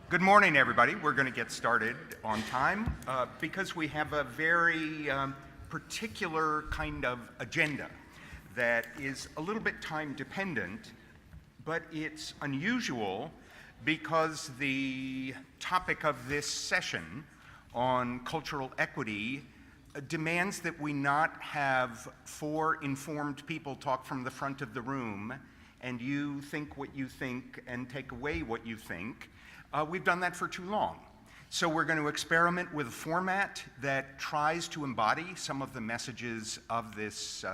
Good morning, everybody. We're going to get started on time because we have a very particular kind of agenda that is a little bit time dependent, but it's unusual because the topic of this session on cultural equity demands that we not have four informed people talk from the front of the room and you think what you think and take away what you think. We've done that for too long. So we're going to experiment with a format that tries to embody some of the messages of this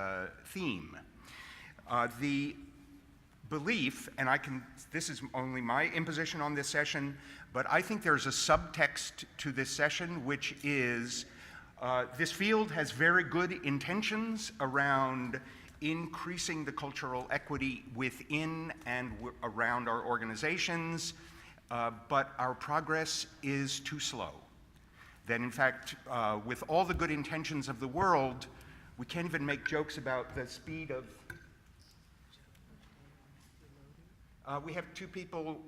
theme. The belief, and this is only my imposition on this session, but I think there's a subtext to this session, which is this field has very good intentions around increasing the cultural equity within and around our organizations, but our progress is too slow. That in fact, with all the good intentions of the world, we can't even make jokes about the speed of... we have two people,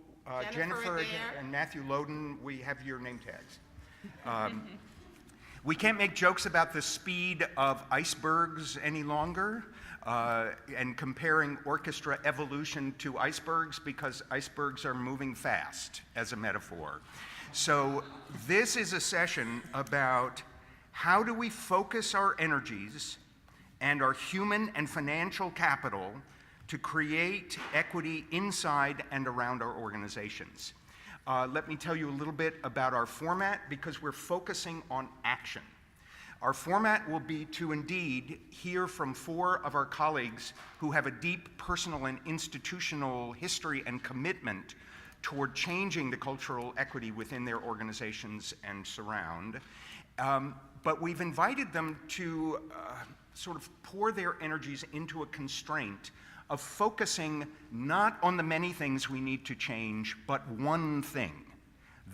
Jennifer and Matthew Loden. We have your name tags. We can't make jokes about the speed of icebergs any longer and comparing orchestra evolution to icebergs because icebergs are moving fast as a metaphor. So this is a session about how do we focus our energies and our human and financial capital to create equity inside and around our organizations. Let me tell you a little bit about our format because we're focusing on action. Our format will be to indeed hear from four of our colleagues who have a deep personal and institutional history and commitment toward changing the cultural equity within their organizations and surround. But we've invited them to sort of pour their energies into a constraint of focusing not on the many things we need to change, but one thing.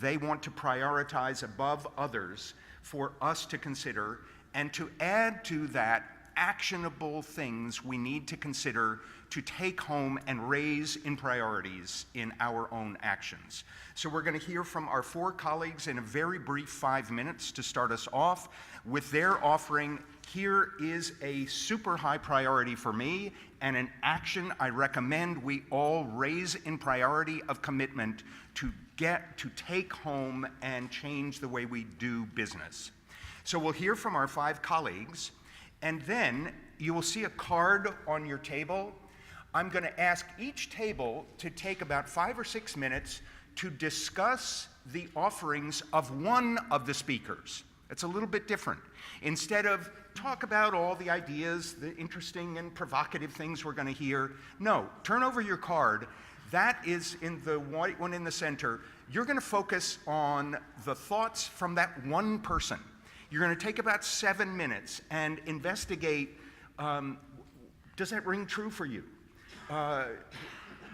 They want to prioritize above others for us to consider and to add to that actionable things we need to consider to take home and raise in priorities in our own actions. So we're going to hear from our four colleagues in a very brief 5 minutes to start us off with their offering. Here is a super high priority for me and an action I recommend we all raise in priority of commitment to get to take home and change the way we do business. So we'll hear from our five colleagues, and then you will see a card on your table. I'm going to ask each table to take about 5 or 6 minutes to discuss the offerings of one of the speakers. It's a little bit different. Instead of talk about all the ideas, the interesting and provocative things we're going to hear, no, turn over your card. That is in the white one in the center. You're going to focus on the thoughts from that one person. You're going to take about 7 minutes and investigate, does that ring true for you?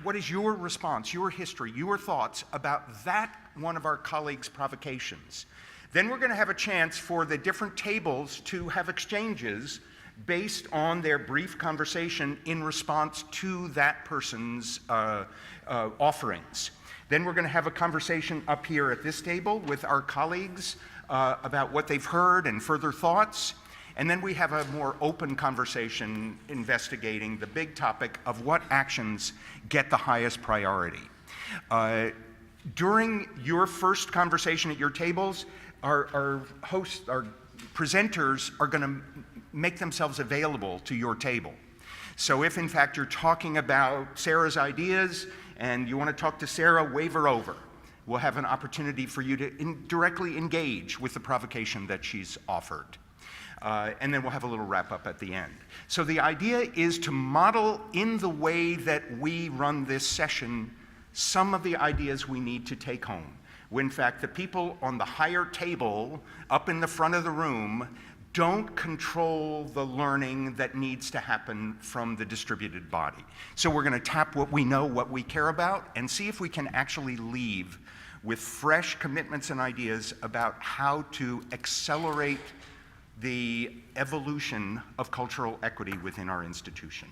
What is your response, your history, your thoughts about that one of our colleagues' provocations? Then we're going to have a chance for the different tables to have exchanges based on their brief conversation in response to that person's offerings. Then we're going to have a conversation up here at this table with our colleagues about what they've heard and further thoughts. And then we have a more open conversation investigating the big topic of what actions get the highest priority. During your first conversation at your tables, our hosts, our presenters are going to make themselves available to your table. So if in fact you're talking about Sarah's ideas and you want to talk to Sarah, wave her over. We'll have an opportunity for you to directly engage with the provocation that she's offered. And then we'll have a little wrap up at the end. So the idea is to model in the way that we run this session some of the ideas we need to take home. When in fact the people on the higher table up in the front of the room don't control the learning that needs to happen from the distributed body. So we're going to tap what we know, what we care about, and see if we can actually leave with fresh commitments and ideas about how to accelerate the evolution of cultural equity within our institution.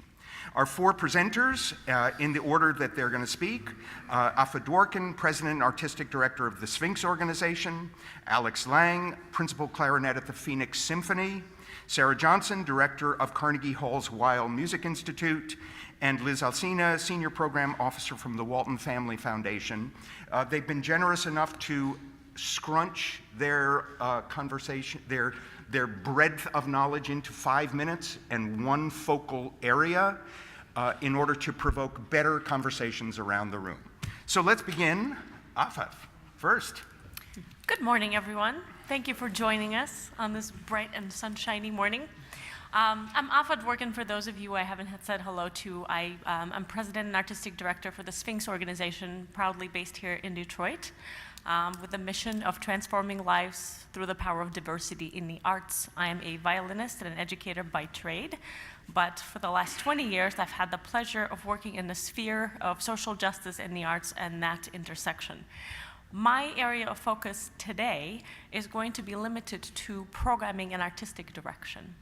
Our four presenters, in the order that they're going to speak, Afa Dworkin, President and Artistic Director of the Sphinx Organization, Alex Laing, Principal Clarinet at the Phoenix Symphony, Sarah Johnson, Director of Carnegie Hall's Weill Music Institute, and Liz Alsina, Senior Program Officer from the Walton Family Foundation. They've been generous enough to scrunch their conversation, their breadth of knowledge into 5 minutes and one focal area in order to provoke better conversations around the room. So let's begin. Afa, first. Good morning, everyone. Thank you for joining us on this bright and sunshiny morning. I'm Afa Dworkin, for those of you I haven't said hello to. I'm President and Artistic Director for the Sphinx Organization, proudly based here in Detroit, with the mission of transforming lives through the power of diversity in the arts. I am a violinist and an educator by trade, but for the last 20 years, I've had the pleasure of working in the sphere of social justice in the arts and that intersection. My area of focus today is going to be limited to programming and artistic direction.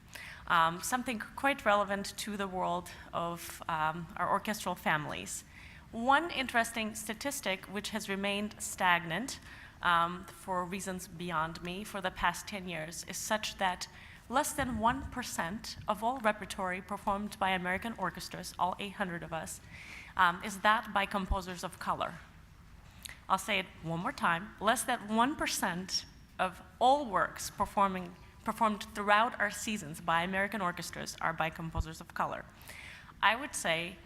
Something quite relevant to the world of our orchestral families. One interesting statistic which has remained stagnant for reasons beyond me for the past 10 years is such that less than 1% of all repertory performed by American orchestras, all 800 of us, is that by composers of color. I'll say it one more time. Less than 1% of all works performed throughout our seasons by American orchestras are by composers of color. I would say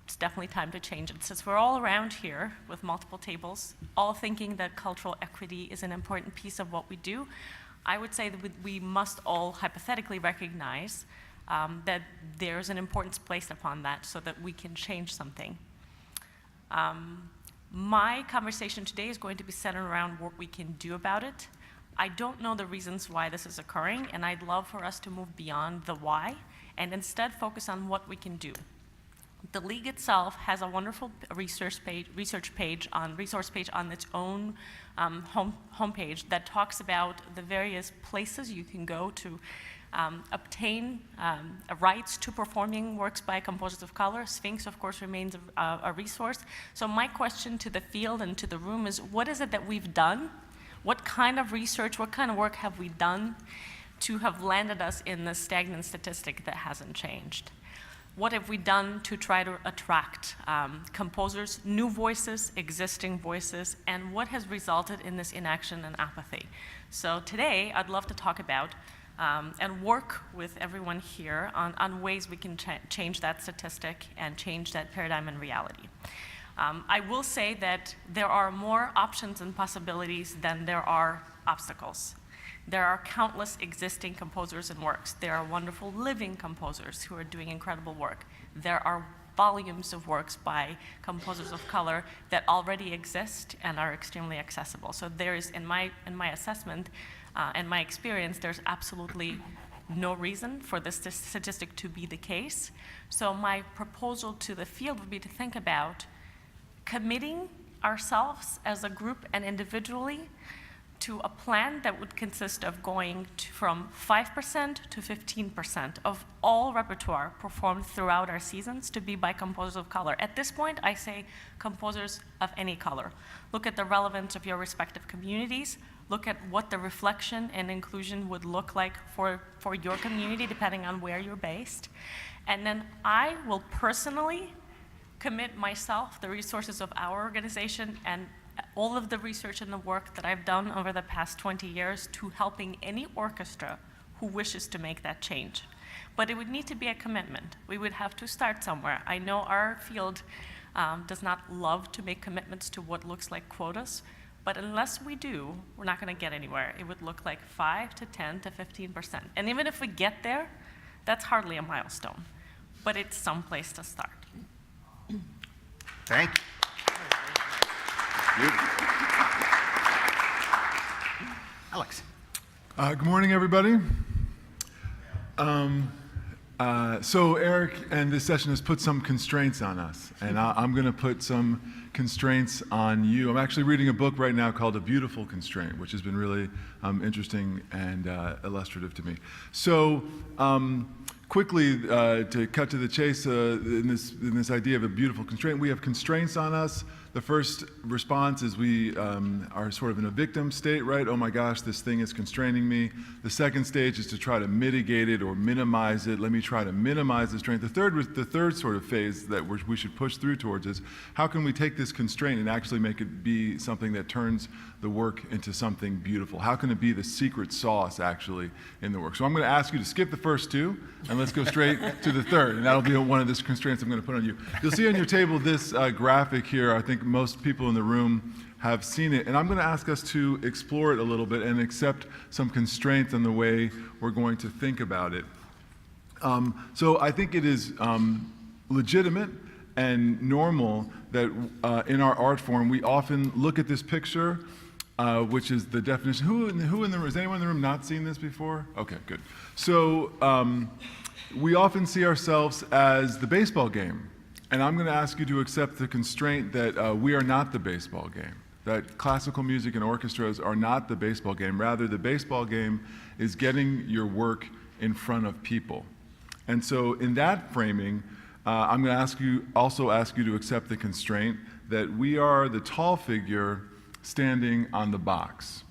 it's definitely time to change it. Since we're all around here with multiple tables, all thinking that cultural equity is an important piece of what we do, I would say that we must all hypothetically recognize that there's an importance placed upon that so that we can change something. My conversation today is going to be centered around what we can do about it. I don't know the reasons why this is occurring, and I'd love for us to move beyond the why and instead focus on what we can do. The League itself has a wonderful resource page on its own homepage that talks about the various places you can go to obtain rights to performing works by composers of color. Sphinx, of course, remains a resource. So my question to the field and to the room is, what is it that we've done? What kind of research, what kind of work have we done to have landed us in this stagnant statistic that hasn't changed? What have we done to try to attract composers, new voices, existing voices, and what has resulted in this inaction and apathy? So today, I'd love to talk about and work with everyone here on ways we can change that statistic and change that paradigm and reality. I will say that there are more options and possibilities than there are obstacles. There are countless existing composers and works. There are wonderful living composers who are doing incredible work. There are volumes of works by composers of color that already exist and are extremely accessible. So there is, in my assessment and my experience, there's absolutely no reason for this statistic to be the case. So my proposal to the field would be to think about committing ourselves as a group and individually to a plan that would consist of going from 5% to 15% of all repertoire performed throughout our seasons to be by composers of color. At this point, I say composers of any color. Look at the relevance of your respective communities. Look at what the reflection and inclusion would look like for your community, depending on where you're based. And then I will personally commit myself, the resources of our organization, and all of the research and the work that I've done over the past 20 years to helping any orchestra who wishes to make that change. But it would need to be a commitment. We would have to start somewhere. I know our field does not love to make commitments to what looks like quotas, but unless we do, we're not going to get anywhere. It would look like 5 to 10 to 15%. And even if we get there, that's hardly a milestone. But it's some place to start. Thank you. Alex. Good morning, everybody. So Eric and this session has put some constraints on us, and I'm going to put some constraints on you. I'm actually reading a book right now called A Beautiful Constraint, which has been really interesting and illustrative to me. So quickly, to cut to the chase, in this idea of a beautiful constraint, we have constraints on us. The first response is we are sort of in a victim state, right? Oh my gosh, this thing is constraining me. The second stage is to try to mitigate it or minimize it. Let me try to minimize the strength. The third sort of phase that we should push through towards is how can we take this constraint and actually make it be something that turns the work into something beautiful? How can it be the secret sauce actually in the work? So I'm going to ask you to skip the first two and let's go straight to the third, and that'll be one of the constraints I'm going to put on you. You'll see on your table this graphic here. I think most people in the room have seen it, and I'm going to ask us to explore it a little bit and accept some constraints on the way we're going to think about it. So I think it is legitimate and normal that in our art form we often look at this picture, which is the definition. Who in the room, has anyone in the room not seen this before? Okay, good. So we often see ourselves as the baseball game. And I'm going to ask you to accept the constraint that we are not the baseball game, that classical music and orchestras are not the baseball game. Rather, the baseball game is getting your work in front of people. And so in that framing, I'm going to also ask you to accept the constraint that we are the tall figure standing on the box,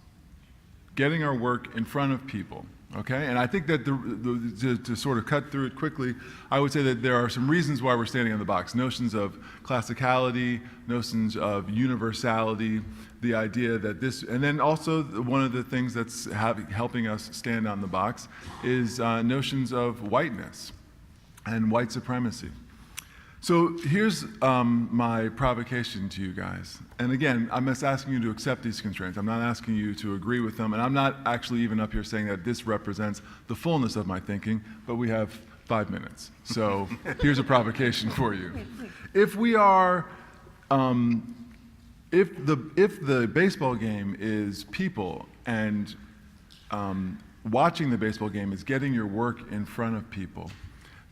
getting our work in front of people. Okay, and I think that to sort of cut through it quickly, I would say that there are some reasons why we're standing on the box. Notions of classicality, notions of universality, the idea that this, and then also one of the things that's helping us stand on the box is notions of whiteness and white supremacy. So here's my provocation to you guys. And again, I'm just asking you to accept these constraints. I'm not asking you to agree with them. And I'm not actually even up here saying that this represents the fullness of my thinking, but we have 5 minutes. So here's a provocation for you. If we are, if the baseball game is people and watching the baseball game is getting your work in front of people,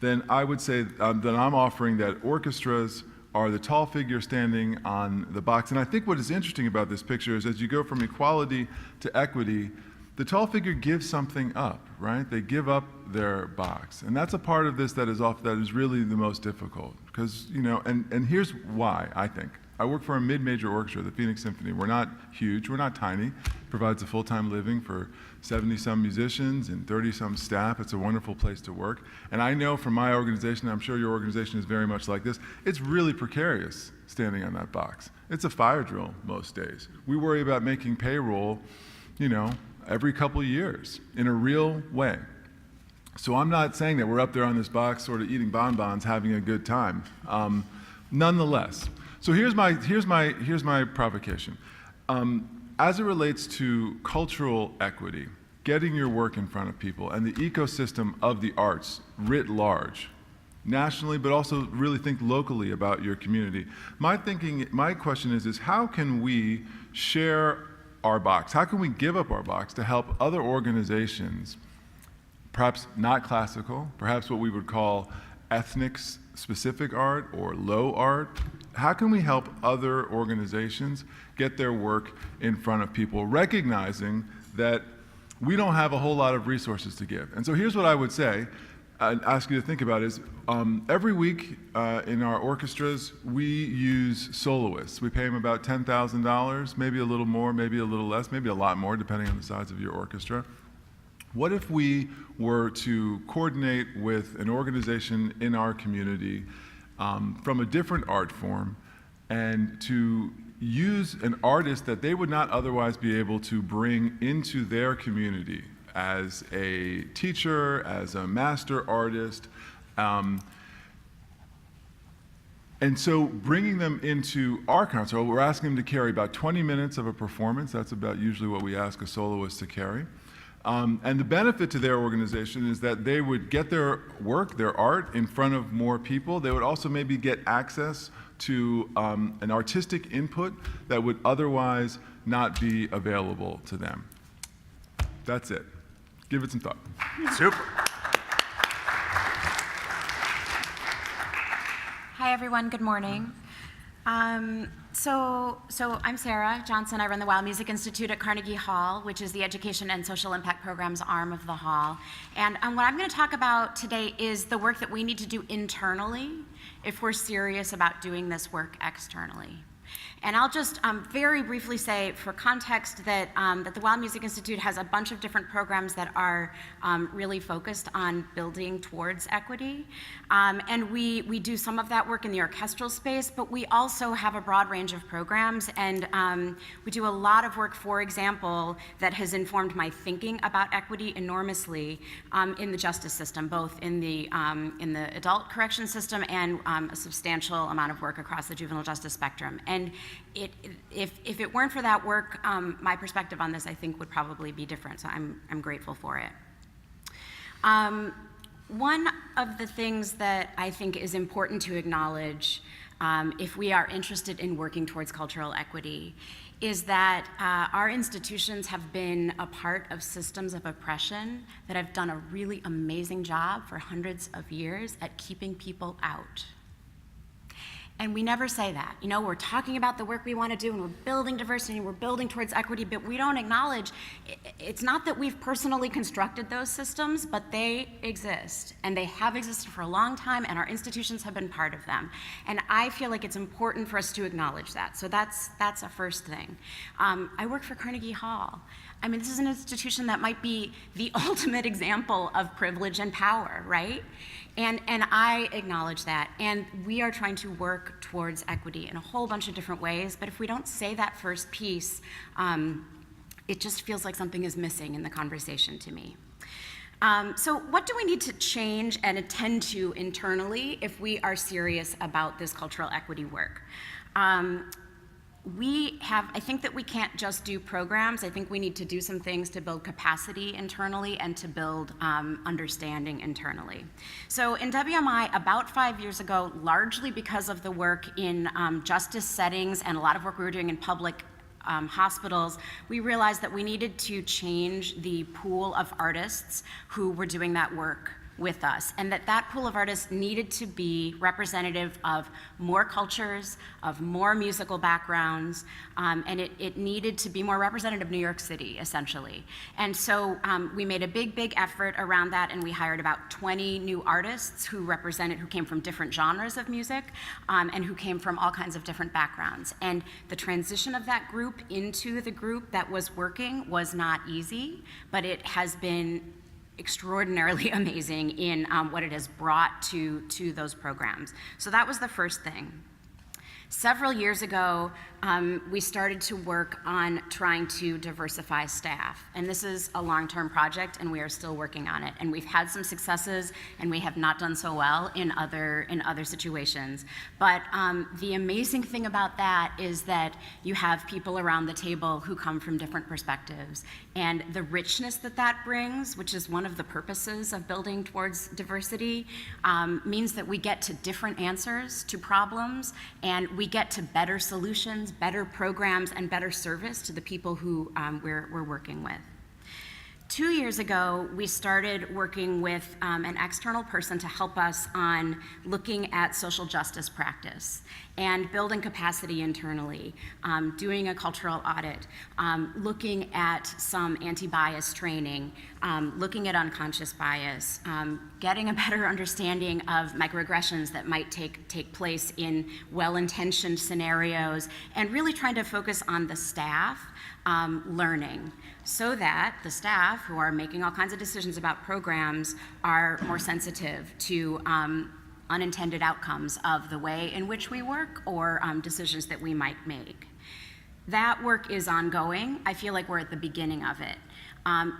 then I would say that I'm offering that orchestras are the tall figure standing on the box. And I think what is interesting about this picture is as you go from equality to equity, the tall figure gives something up, right? They give up their box. And that's a part of this that is really the most difficult. Because, and here's why, I think. I work for a mid-major orchestra, the Phoenix Symphony. We're not huge, we're not tiny. It provides a full-time living for 70-some musicians and 30-some staff. It's a wonderful place to work. And I know from my organization, I'm sure your organization is very much like this, it's really precarious standing on that box. It's a fire drill most days. We worry about making payroll, every couple of years in a real way. So I'm not saying that we're up there on this box sort of eating bonbons, having a good time. Nonetheless, so here's my provocation. As it relates to cultural equity, getting your work in front of people, and the ecosystem of the arts writ large, nationally, but also really think locally about your community. My question is how can we share our box? How can we give up our box to help other organizations, perhaps not classical, perhaps what we would call ethnic-specific art or low art? How can we help other organizations get their work in front of people, recognizing that we don't have a whole lot of resources to give? And so here's what I would say, I'd ask you to think about is, every week in our orchestras, we use soloists. We pay them about $10,000, maybe a little more, maybe a little less, maybe a lot more, depending on the size of your orchestra. What if we were to coordinate with an organization in our community from a different art form and to use an artist that they would not otherwise be able to bring into their community as a teacher, as a master artist, and so bringing them into our concert, we're asking them to carry about 20 minutes of a performance. That's about usually what we ask a soloist to carry. And the benefit to their organization is that they would get their work, their art, in front of more people. They would also maybe get access to an artistic input that would otherwise not be available to them. That's it. Give it some thought. Super. Hi, everyone. Good morning. So I'm Sarah Johnson. I run the Weill Music Institute at Carnegie Hall, which is the education and social impact programs arm of the hall. And what I'm going to talk about today is the work that we need to do internally if we're serious about doing this work externally. And I'll just very briefly say, for context, that the Weill Music Institute has a bunch of different programs that are really focused on building towards equity. And we do some of that work in the orchestral space, but we also have a broad range of programs. And we do a lot of work, for example, that has informed my thinking about equity enormously in the justice system, both in the adult correction system and a substantial amount of work across the juvenile justice spectrum. And if it weren't for that work, my perspective on this, I think, would probably be different, so I'm grateful for it. One of the things that I think is important to acknowledge if we are interested in working towards cultural equity is that our institutions have been a part of systems of oppression that have done a really amazing job for hundreds of years at keeping people out. And we never say that. You know, we're talking about the work we want to do, and we're building diversity, and we're building towards equity, but we don't acknowledge, it's not that we've personally constructed those systems, but they exist, and they have existed for a long time, and our institutions have been part of them. And I feel like it's important for us to acknowledge that. So that's a first thing. I work for Carnegie Hall. I mean, this is an institution that might be the ultimate example of privilege and power, right? And I acknowledge that. And we are trying to work towards equity in a whole bunch of different ways. But if we don't say that first piece, it just feels like something is missing in the conversation to me. So what do we need to change and attend to internally if we are serious about this cultural equity work? I think that we can't just do programs. I think we need to do some things to build capacity internally and to build understanding internally. So in WMI, about 5 years ago, largely because of the work in justice settings and a lot of work we were doing in public hospitals, we realized that we needed to change the pool of artists who were doing that work with us, and that pool of artists needed to be representative of more cultures, of more musical backgrounds, and it needed to be more representative of New York City, essentially. And so we made a big effort around that, and we hired about 20 new artists who came from different genres of music, and who came from all kinds of different backgrounds. And the transition of that group into the group that was working was not easy, but it has been extraordinarily amazing in what it has brought to those programs. So that was the first thing. Several years ago, we started to work on trying to diversify staff. And this is a long-term project, and we are still working on it. And we've had some successes, and we have not done so well in other situations. But the amazing thing about that is that you have people around the table who come from different perspectives. And the richness that brings, which is one of the purposes of building towards diversity, means that we get to different answers to problems, and we get to better solutions, better programs, and better service to the people who we're working with. 2 years ago, we started working with an external person to help us on looking at social justice practice and building capacity internally, doing a cultural audit, looking at some anti-bias training, looking at unconscious bias, getting a better understanding of microaggressions that might take place in well-intentioned scenarios, and really trying to focus on the staff learning, so that the staff who are making all kinds of decisions about programs are more sensitive to unintended outcomes of the way in which we work or decisions that we might make. That work is ongoing. I feel like we're at the beginning of it.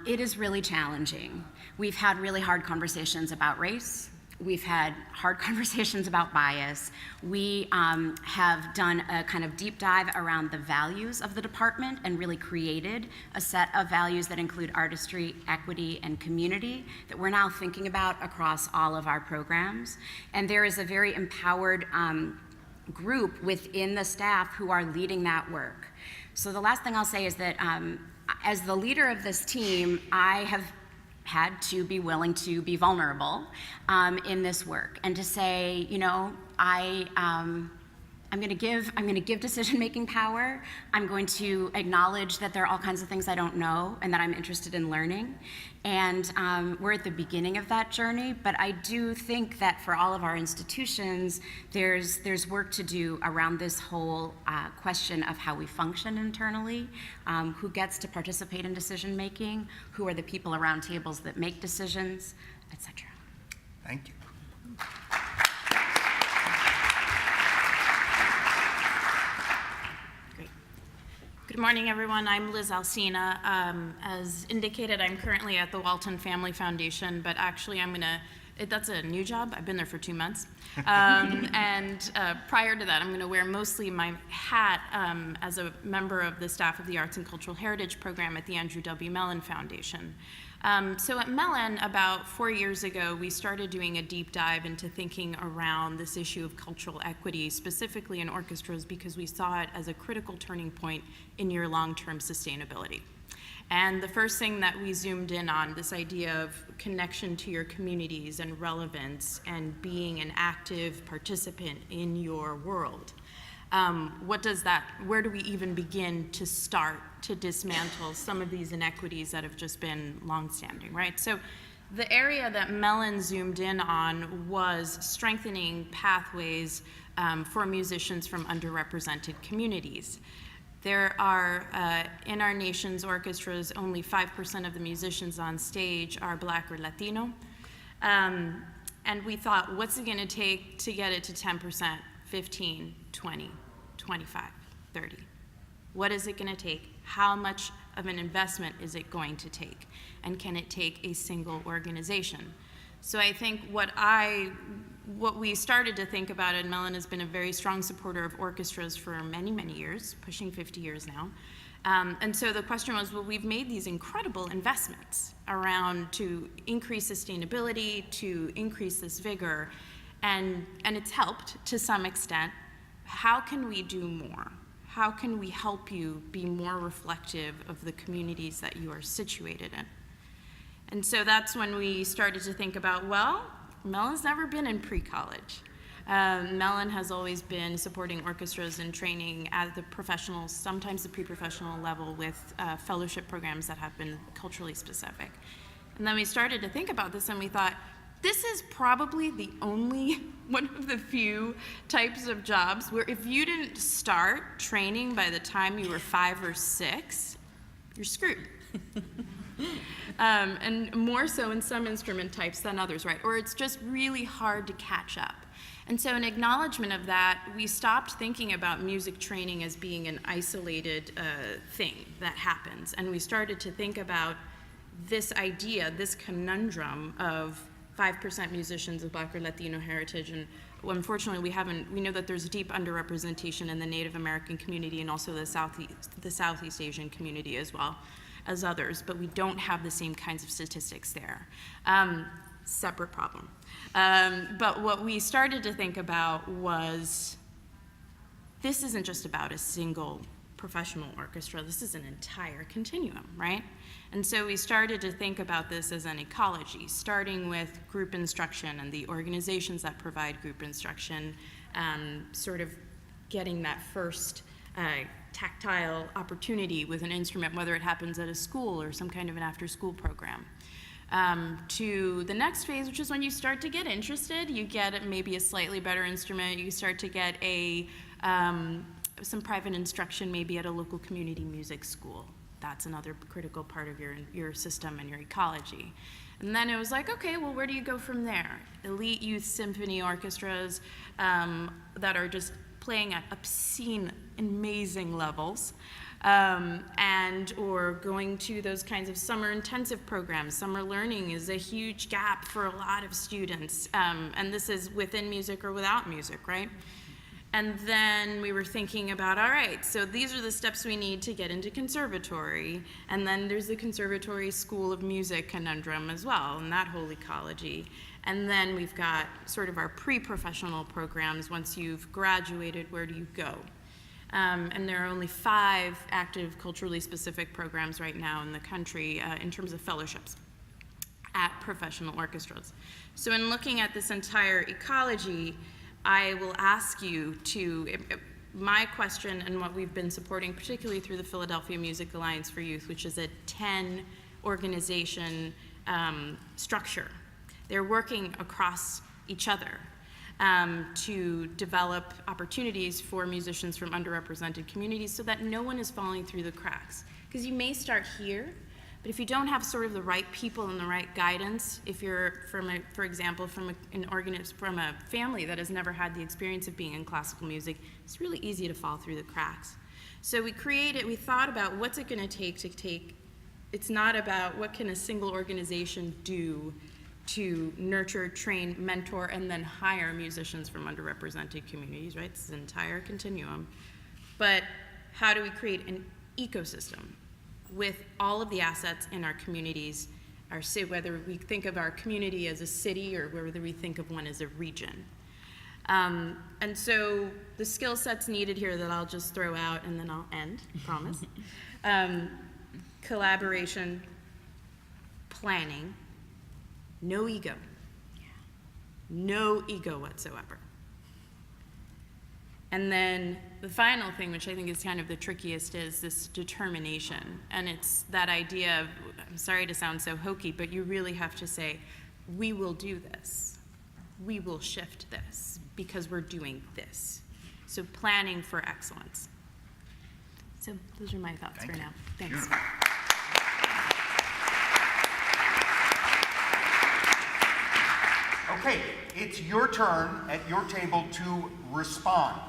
It is really challenging. We've had really hard conversations about race. We've had hard conversations about bias. We have done a kind of deep dive around the values of the department and really created a set of values that include artistry, equity, and community that we're now thinking about across all of our programs. And there is a very empowered group within the staff who are leading that work. So the last thing I'll say is that as the leader of this team, I have had to be willing to be vulnerable in this work and to say, you know, I I'm going to give decision-making power. I'm going to acknowledge that there are all kinds of things I don't know and that I'm interested in learning. And we're at the beginning of that journey, but I do think that for all of our institutions, there's work to do around this whole question of how we function internally, who gets to participate in decision-making, who are the people around tables that make decisions, et cetera. Thank you. Good morning, everyone. I'm Liz Alsina. As indicated, I'm currently at the Walton Family Foundation, but actually that's a new job. I've been there for 2 months. And prior to that, I'm gonna wear mostly my hat as a member of the staff of the Arts and Cultural Heritage Program at the Andrew W. Mellon Foundation. So at Mellon, about 4 years ago, we started doing a deep dive into thinking around this issue of cultural equity, specifically in orchestras, because we saw it as a critical turning point in your long-term sustainability. And the first thing that we zoomed in on, this idea of connection to your communities and relevance and being an active participant in your world. Where do we even begin to start to dismantle some of these inequities that have just been longstanding, right? So the area that Mellon zoomed in on was strengthening pathways for musicians from underrepresented communities. There are, in our nation's orchestras, only 5% of the musicians on stage are Black or Latino. And we thought, what's it gonna take to get it to 10%, 15, 20, 25, 30? What is it gonna take? How much of an investment is it going to take? And can it take a single organization? So I think what we started to think about, and Mellon has been a very strong supporter of orchestras for many, many years, pushing 50 years now. And so the question was, well, we've made these incredible investments around to increase sustainability, to increase this vigor, and it's helped to some extent. How can we do more? How can we help you be more reflective of the communities that you are situated in? And so that's when we started to think about, well, Mellon's never been in pre-college. Mellon has always been supporting orchestras and training at the professional, sometimes the pre-professional level with fellowship programs that have been culturally specific. And then we started to think about this and we thought, this is probably the only one of the few types of jobs where if you didn't start training by the time you were 5 or 6, you're screwed. And more so in some instrument types than others, right? Or it's just really hard to catch up. And so in acknowledgement of that, we stopped thinking about music training as being an isolated thing that happens. And we started to think about this idea, this conundrum of 5% musicians of Black or Latino heritage, and unfortunately we know that there's deep underrepresentation in the Native American community and also the Southeast Asian community as well as others, but we don't have the same kinds of statistics there. Separate problem. But what we started to think about was, this isn't just about a single professional orchestra, this is an entire continuum, right? And so we started to think about this as an ecology, starting with group instruction and the organizations that provide group instruction, sort of getting that first tactile opportunity with an instrument, whether it happens at a school or some kind of an after-school program. To the next phase, which is when you start to get interested, you get maybe a slightly better instrument, you start to get some private instruction maybe at a local community music school. That's another critical part of your system and your ecology. And then it was like, okay, well, where do you go from there? Elite youth symphony orchestras that are just playing at obscene, amazing levels, or going to those kinds of summer intensive programs. Summer learning is a huge gap for a lot of students, and this is within music or without music, right? And then we were thinking about, all right, so these are the steps we need to get into conservatory, and then there's the conservatory school of music conundrum as well, and that whole ecology. And then we've got sort of our pre-professional programs. Once you've graduated, where do you go? And there are only 5 active culturally specific programs right now in the country in terms of fellowships at professional orchestras. So in looking at this entire ecology, I will ask you to, my question and what we've been supporting, particularly through the Philadelphia Music Alliance for Youth, which is a 10 organization structure. They're working across each other to develop opportunities for musicians from underrepresented communities so that no one is falling through the cracks. Because you may start here, but if you don't have sort of the right people and the right guidance, if you're for example, from a family that has never had the experience of being in classical music, it's really easy to fall through the cracks. So we thought about what's it gonna take, it's not about what can a single organization do to nurture, train, mentor, and then hire musicians from underrepresented communities, right? It's an entire continuum. But how do we create an ecosystem with all of the assets in our communities, whether we think of our community as a city or whether we think of one as a region. And so the skill sets needed here that I'll just throw out and then I'll end, promise. Collaboration, planning, no ego. No ego whatsoever. And then the final thing, which I think is kind of the trickiest, is this determination. And it's that idea of, I'm sorry to sound so hokey, but you really have to say, we will do this. We will shift this because we're doing this. So planning for excellence. So those are my thoughts for now. Thanks. Sure. Okay, it's your turn at your table to respond.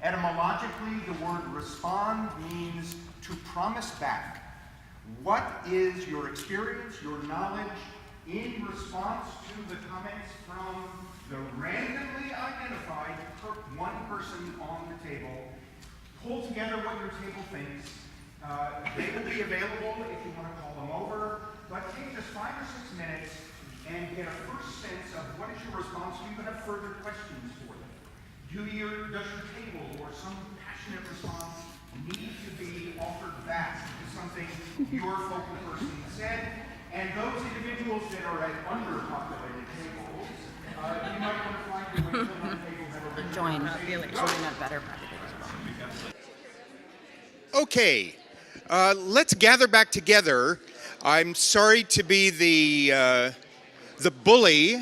Etymologically, the word respond means to promise back. What is your experience, your knowledge, in response to the comments from the randomly identified one person on the table? Pull together what your table thinks. They will be available if you want to call them over, but take just 5 or 6 minutes and get a first sense of what is your response. Do you have further questions for them? Does your table or some passionate response need to be offered back to something your focal person said? And those individuals that are at underpopulated tables, you might want to find your way to one table that are Join a better practice. Okay, let's gather back together. I'm sorry to be the bully,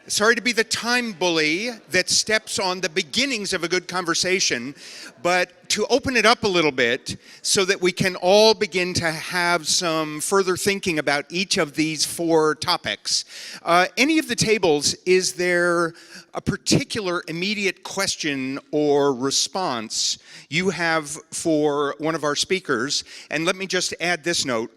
sorry to be the time bully that steps on the beginnings of a good conversation, but to open it up a little bit so that we can all begin to have some further thinking about each of these 4 topics. Any of the tables, is there a particular immediate question or response you have for one of our speakers? And let me just add this note.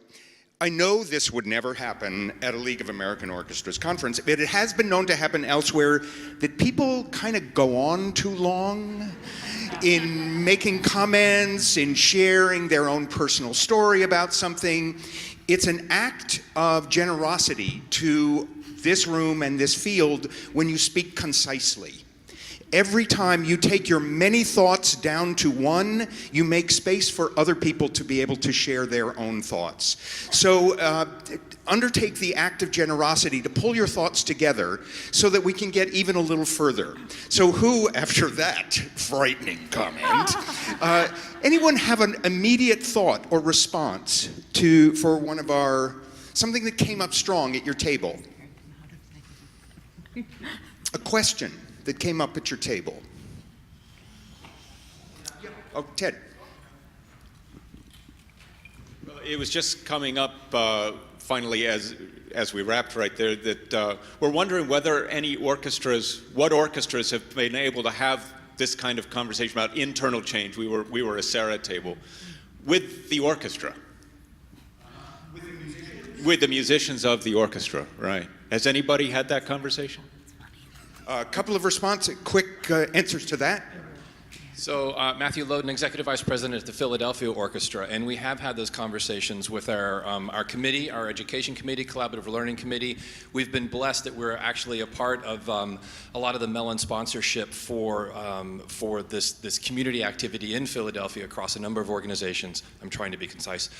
I know this would never happen at a League of American Orchestras conference, but it has been known to happen elsewhere that people kind of go on too long in making comments, in sharing their own personal story about something. It's an act of generosity to this room and this field when you speak concisely. Every time you take your many thoughts down to one, you make space for other people to be able to share their own thoughts. So undertake the act of generosity to pull your thoughts together so that we can get even a little further. So who, after that frightening comment, anyone have an immediate thought or response for one of something that came up strong at your table? A question that came up at your table. Oh, Ted. Well, it was just coming up finally as we wrapped right there that we're wondering whether what orchestras have been able to have this kind of conversation about internal change. We were a Sarah table with the orchestra. With the musicians of the orchestra, right. Has anybody had that conversation? A couple of quick answers to that. So Matthew Loden, Executive Vice President at the Philadelphia Orchestra, and we have had those conversations with our committee, our Education Committee, Collaborative Learning Committee. We've been blessed that we're actually a part of a lot of the Mellon sponsorship for this community activity in Philadelphia across a number of organizations. I'm trying to be concise.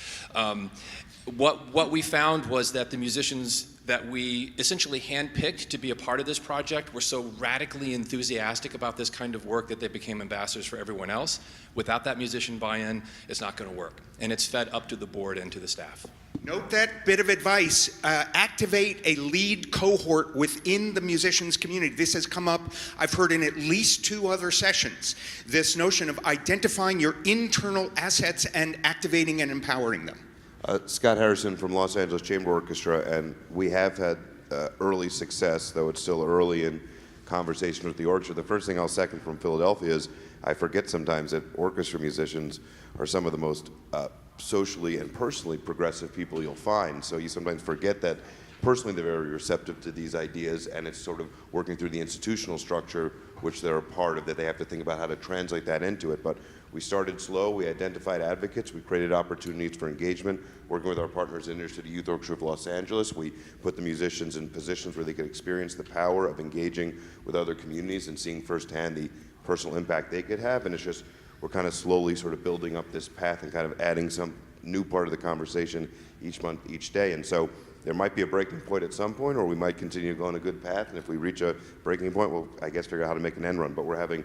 What we found was that the musicians that we essentially handpicked to be a part of this project were so radically enthusiastic about this kind of work that they became ambassadors for everyone else. Without that musician buy-in, it's not going to work. And it's fed up to the board and to the staff. Note that bit of advice. Activate a lead cohort within the musicians community. This has come up, I've heard, in at least 2 other sessions. This notion of identifying your internal assets and activating and empowering them. Scott Harrison from Los Angeles Chamber Orchestra, and we have had early success, though it's still early in conversation with the orchestra. The first thing I'll second from Philadelphia is I forget sometimes that orchestra musicians are some of the most socially and personally progressive people you'll find. So you sometimes forget that personally they're very receptive to these ideas, and it's sort of working through the institutional structure which they're a part of that they have to think about how to translate that into it. But we started slow, we identified advocates, we created opportunities for engagement, working with our partners in the Youth Orchestra of Los Angeles. We put the musicians in positions where they could experience the power of engaging with other communities and seeing firsthand the personal impact they could have. And it's just, we're kind of slowly sort of building up this path and kind of adding some new part of the conversation each month, each day. And so there might be a breaking point at some point, or we might continue to go on a good path. And if we reach a breaking point, we'll, I guess, figure out how to make an end run. But we're having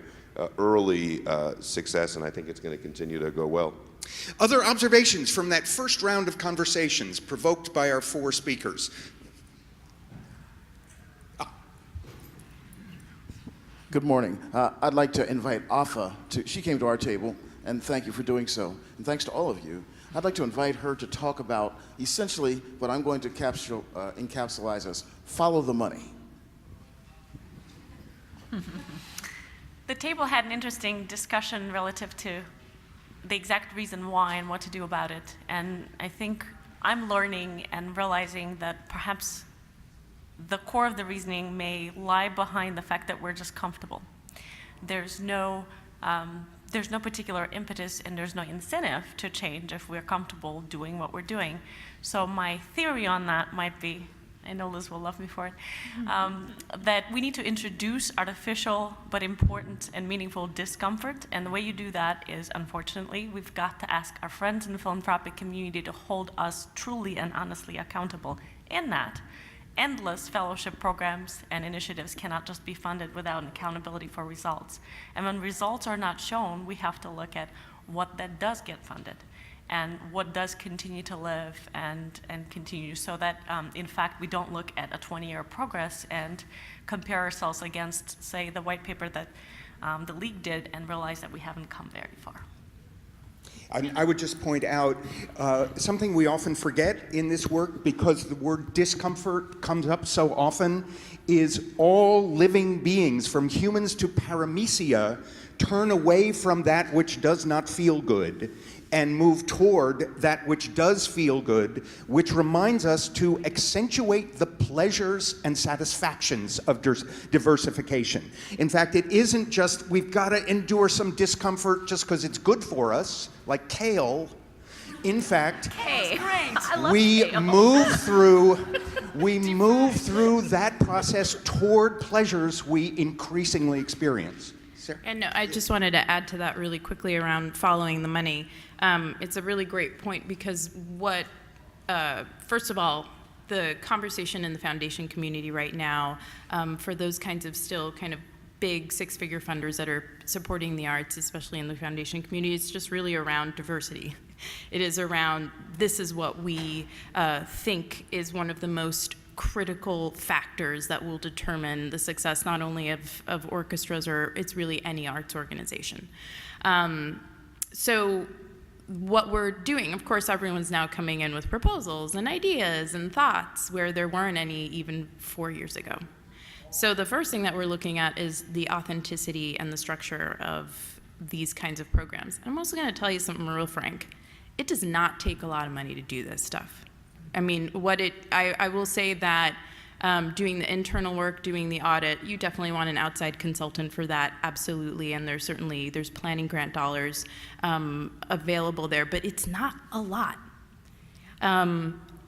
early success, and I think it's going to continue to go well. Other observations from that first round of conversations provoked by our 4 speakers? Good morning. I'd like to invite Afa she came to our table, and thank you for doing so. And thanks to all of you. I'd like to invite her to talk about essentially what I'm going to encapsulize as follow the money. The table had an interesting discussion relative to the exact reason why and what to do about it. And I think I'm learning and realizing that perhaps the core of the reasoning may lie behind the fact that we're just comfortable. There's no particular impetus and there's no incentive to change if we're comfortable doing what we're doing. So my theory on that might be, I know Liz will love me for it, that we need to introduce artificial but important and meaningful discomfort. And the way you do that is, unfortunately, we've got to ask our friends in the philanthropic community to hold us truly and honestly accountable in that. Endless fellowship programs and initiatives cannot just be funded without an accountability for results. And when results are not shown, we have to look at what that does get funded and what does continue to live and continue, so that, in fact, we don't look at a 20-year progress and compare ourselves against, say, the white paper that the League did and realize that we haven't come very far. I would just point out something we often forget in this work, because the word discomfort comes up so often, is all living beings, from humans to paramecia, turn away from that which does not feel good and move toward that which does feel good, which reminds us to accentuate the pleasures and satisfactions of diversification. In fact, it isn't just we've got to endure some discomfort just because it's good for us, like kale. In fact, we move through that process toward pleasures we increasingly experience. And no, I just wanted to add to that really quickly around following the money. It's a really great point, because first of all, the conversation in the foundation community right now, for those kinds of still kind of big 6-figure funders that are supporting the arts, especially in the foundation community, it's just really around diversity. It is around, this is what we think is one of the most critical factors that will determine the success not only of orchestras, or it's really any arts organization. So what we're doing, of course, everyone's now coming in with proposals and ideas and thoughts where there weren't any even 4 years ago. So the first thing that we're looking at is the authenticity and the structure of these kinds of programs. And I'm also going to tell you something real frank. It does not take a lot of money to do this stuff. I mean, I will say that doing the internal work, doing the audit, you definitely want an outside consultant for that, absolutely, and there's planning grant dollars available there, but it's not a lot.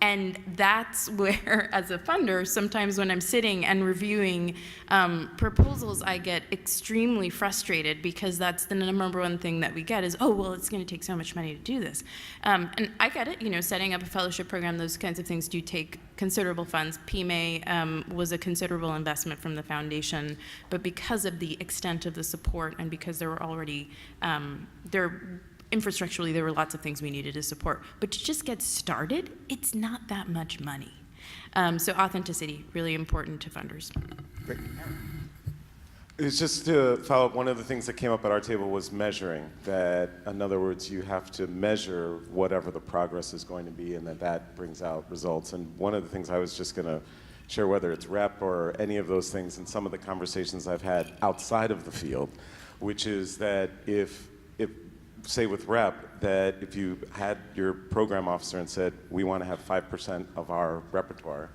And that's where, as a funder, sometimes when I'm sitting and reviewing proposals, I get extremely frustrated because that's the number one thing that we get is, oh, well, it's going to take so much money to do this. And I get it, setting up a fellowship program, those kinds of things do take considerable funds. PMA was a considerable investment from the foundation, but because of the extent of the support and because there were already, infrastructurally, there were lots of things we needed to support. But to just get started, it's not that much money. So authenticity, really important to funders. Great. It's just to follow up, one of the things that came up at our table was measuring. That, in other words, you have to measure whatever the progress is going to be, and that brings out results. And one of the things I was just going to share, whether it's rep or any of those things, in some of the conversations I've had outside of the field, which is that if say with rep, that if you had your program officer and said, we want to have 5% of our repertoire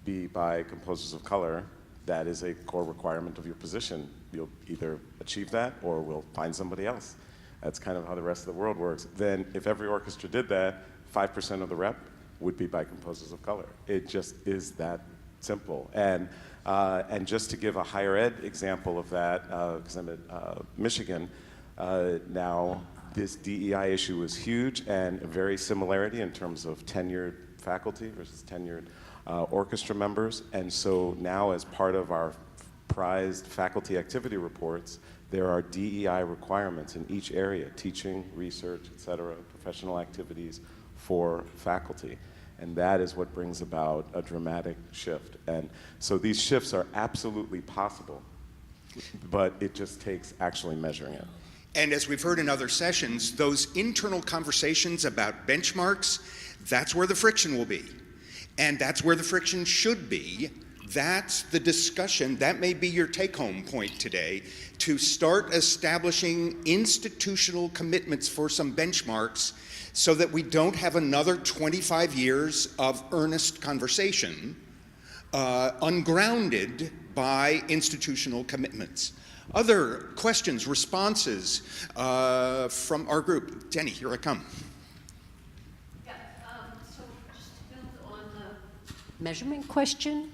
be by composers of color, that is a core requirement of your position. You'll either achieve that or we'll find somebody else. That's kind of how the rest of the world works. Then if every orchestra did that, 5% of the rep would be by composers of color. It just is that simple. And just to give a higher ed example of that, because I'm at Michigan now, this DEI issue is huge, and a very similarity in terms of tenured faculty versus tenured orchestra members. And so now, as part of our prized faculty activity reports, there are DEI requirements in each area, teaching, research, et cetera, professional activities for faculty. And that is what brings about a dramatic shift. And so these shifts are absolutely possible, but it just takes actually measuring it. And as we've heard in other sessions, those internal conversations about benchmarks, that's where the friction will be. And that's where the friction should be. That's the discussion. That may be your take-home point today, to start establishing institutional commitments for some benchmarks so that we don't have another 25 years of earnest conversation ungrounded by institutional commitments. Other questions, responses from our group? Jenny, here I come. Yeah, so just to build on the measurement question,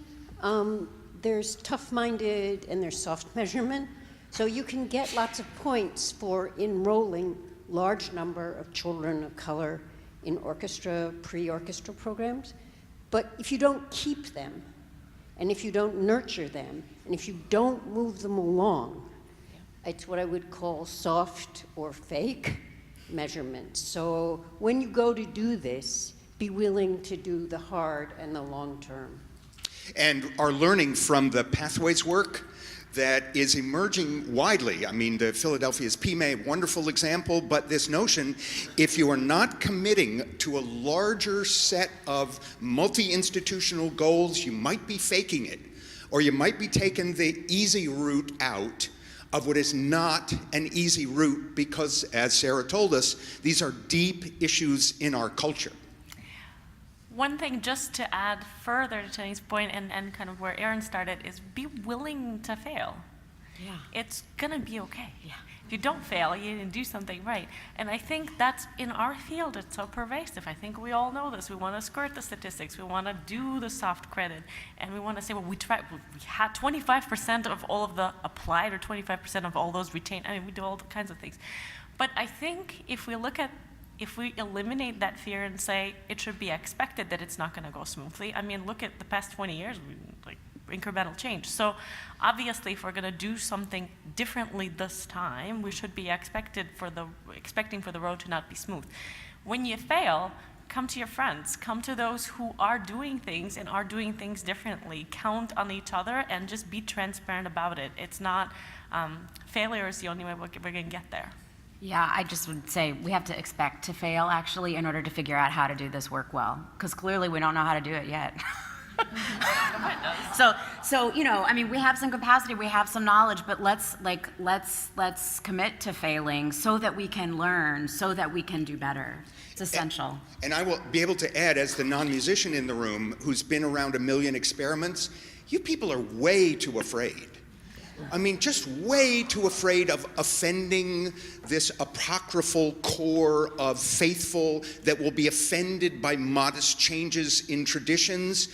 there's tough-minded and there's soft measurement. So you can get lots of points for enrolling large number of children of color in orchestra, pre-orchestra programs. But if you don't keep them, and if you don't nurture them, and if you don't move them along, it's what I would call soft or fake measurement. So when you go to do this, be willing to do the hard and the long term. And are learning from the Pathways work that is emerging widely. I mean, the Philadelphia's PMA, wonderful example, but this notion, if you are not committing to a larger set of multi-institutional goals, you might be faking it, or you might be taking the easy route out of what is not an easy route, because, as Sarah told us, these are deep issues in our culture. One thing just to add further to Tony's point and kind of where Aaron started is be willing to fail. Yeah. It's gonna be okay. Yeah. If you don't fail, you didn't do something right. And I think that's, in our field, it's so pervasive. I think we all know this. We want to skirt the statistics. We want to do the soft credit. And we want to say, well, we had 25% of all of the applied or 25% of all those retained. I mean, we do all kinds of things. But I think if we eliminate that fear and say it should be expected that it's not going to go smoothly. I mean, look at the past 20 years, like incremental change. So obviously, if we're going to do something differently this time, we should be expecting for the road to not be smooth. When you fail, come to your friends, come to those who are doing things and are doing things differently. Count on each other and just be transparent about it. It's not, failure is the only way we're going to get there. Yeah, I just would say we have to expect to fail, actually, in order to figure out how to do this work well. Because clearly we don't know how to do it yet. So you know, I mean, we have some capacity, we have some knowledge, but let's commit to failing so that we can learn, so that we can do better. It's essential. And I will be able to add, as the non-musician in the room who's been around a million experiments, you people are way too afraid. I mean, just way too afraid of offending this apocryphal core of faithful that will be offended by modest changes in traditions.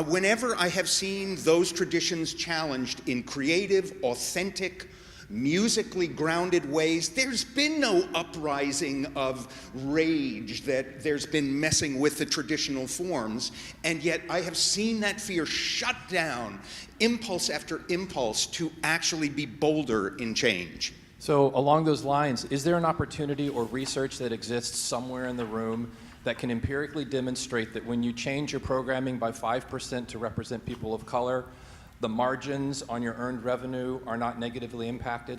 Whenever I have seen those traditions challenged in creative, authentic, musically grounded ways, there's been no uprising of rage that there's been messing with the traditional forms, and yet I have seen that fear shut down, impulse after impulse, to actually be bolder in change. So along those lines, is there an opportunity or research that exists somewhere in the room that can empirically demonstrate that when you change your programming by 5% to represent people of color, the margins on your earned revenue are not negatively impacted?